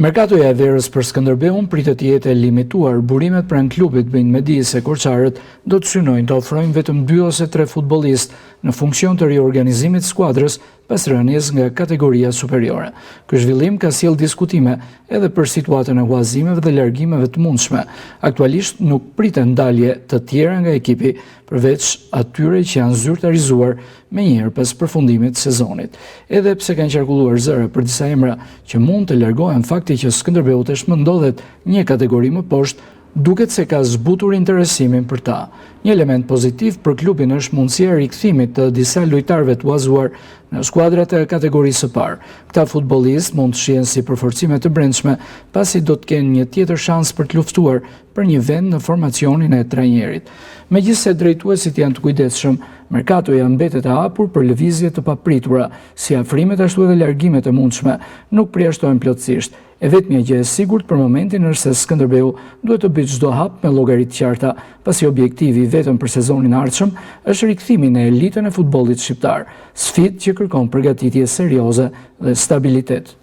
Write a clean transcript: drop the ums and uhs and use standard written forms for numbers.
Merkatoja e verës për Skënderbeun pritet të jetë e limituar. Burimet pranë klubit bëjnë me dije se korçarët do të synojnë të ofrojnë vetëm 2 ose 3 futbollistë në funksion të riorganizimit të skuadrës pas rënies nga kategoria superiore. Ky zhvillim ka sjellë diskutime edhe për situatën e huazimeve dhe largimeve të mundshme. Aktualisht nuk priten dalje të tjera nga ekipi, përveç atyre që janë zyrtarizuar menjëherë pas përfundimit të sezonit. Edhe pse kanë qarkulluar zëra për disa emra që mund të largohen, fakti që Skënderbeu tashmë ndodhet një kategori më poshtë, duket se ka zbutur interesimin për ta. Një element pozitiv për klubin është mundësia e rikthimit të disa lojtarëve të huazuar në skuadrat e kategorisë së parë. Këta futbollistë mund të shihen si përforcime të brendshme, pasi do të kenë një tjetër shans për të luftuar për një vend në formacionin e trajnerit. Megjithëse drejtuesit janë të kujdesshëm, merkatoja mbetet e hapur për lëvizje të papritura, si afrimet ashtu edhe largimet e mundshme nuk përjashtohen plotësisht. E vetmja gjë e sigurt për momentin është se Skënderbeu duhet të bëjë çdo hap me llogaritë qarta, pasi objektivi vetëm për sezonin e ardhshëm është rikthimi në elitën e futbollit shqiptar, sfidë që kërkon përgatitje serioze dhe stabilitet.